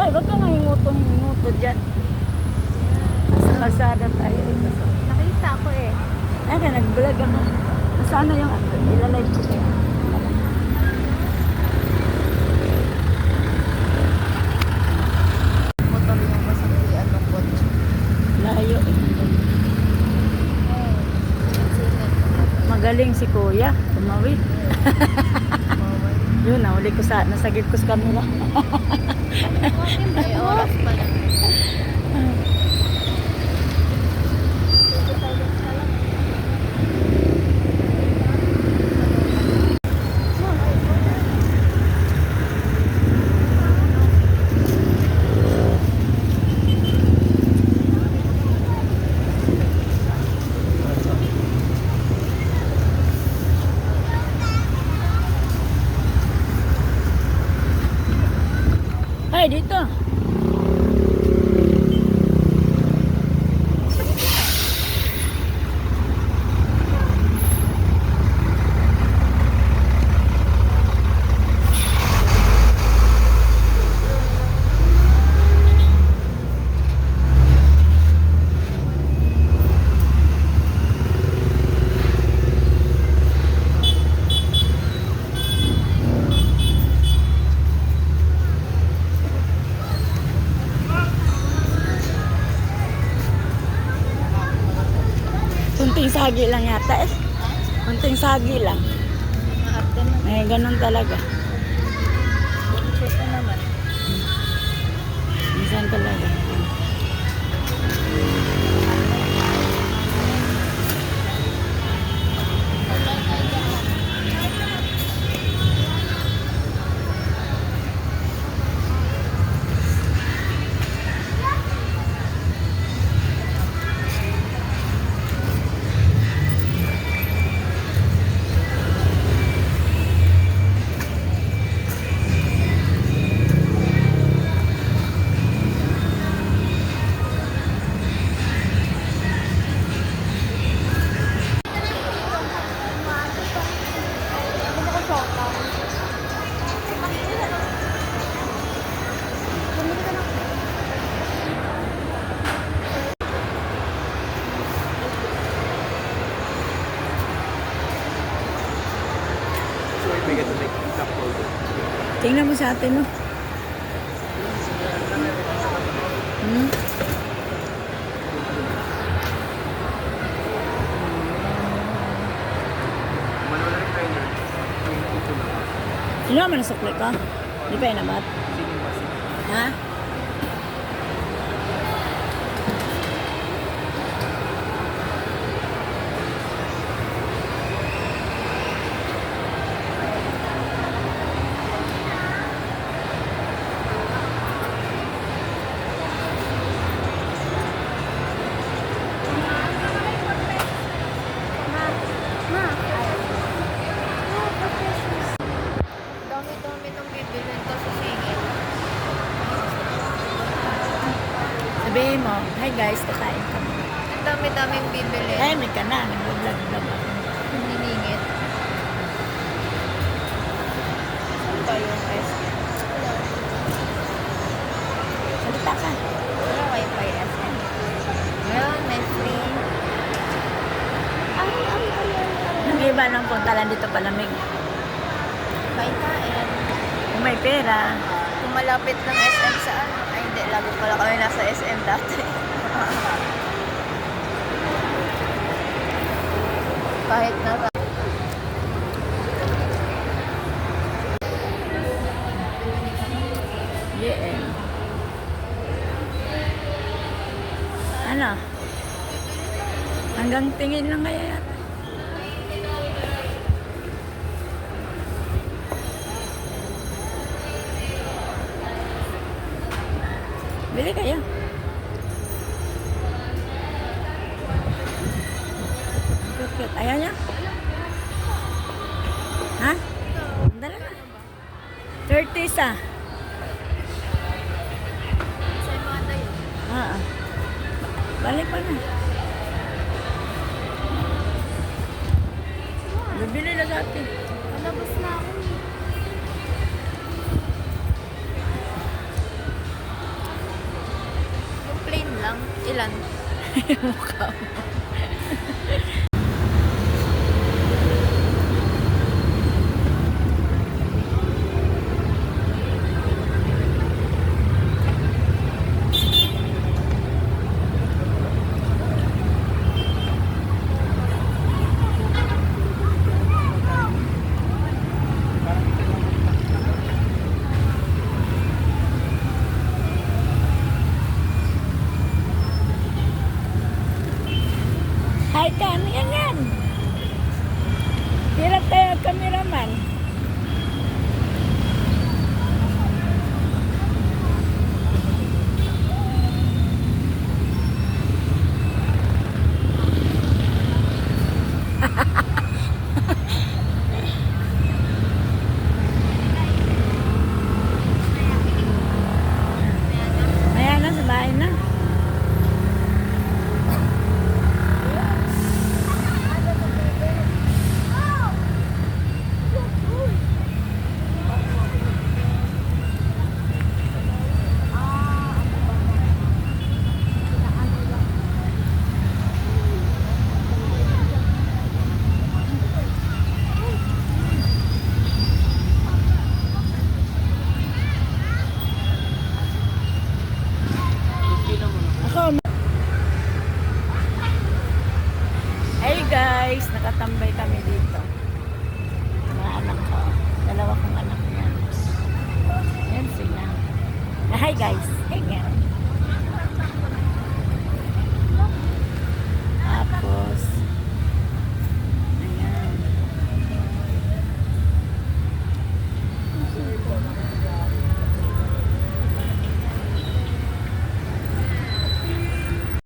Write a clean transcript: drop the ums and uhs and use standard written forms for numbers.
wag ka nga hingutong-hingutod dyan. Sa kalsada tayo. Nakita ko eh. Ay, kaya nag-vlog ako. Sana yung ilalive ko kayo. Motor yung masaklian ng kotse. Layo eh. Magaling si Kuya. Tumawid. Yun, nahuli ko sa, nasagip ko sa kanila. May oras pa lang. Ay, dito. Kunting sagi lang yata eh. Kunting sagi lang. Maarte na. Eh, ganun talaga. Ito naman. Minsan talaga. Tingnan mo sa atin, no? Sino naman nasukli ka? Di pa yun namat? Ha? Dami-dami nang bibilin ko sa singit. Sabihin mo, hi guys, kakain kami. Ang dami-daming bibilin. Ay, may ka na. Nag-vlog-vlog ako. Hiningit. Saan ba yung SM? Salita ka. Wala wifi SM. Ngayon, may free. Nang iba nang punta lang dito palamig. May kain. Kung may pera. Kung malapit ng SM sa ano. Ay, hindi. Lagi pala kami nasa SM dati. Kahit na Yeah. Ano? Hanggang tingin lang kaya yata. Bili kayo. Cute. Ayaw niya? Ha? Dala na. 30 sa. Balik pa na. Bibili na sa atin. Malabas na ako. Ilan? Mukha mo. Hi, Tan. Yan. Hirap tayo cameraman. Ayan na, sa bahay na. Ako. Hey guys, nakatambay kami dito. Mga anak ko. Dalawa kong anak yan. Yan sila. Hi guys. Hey nga.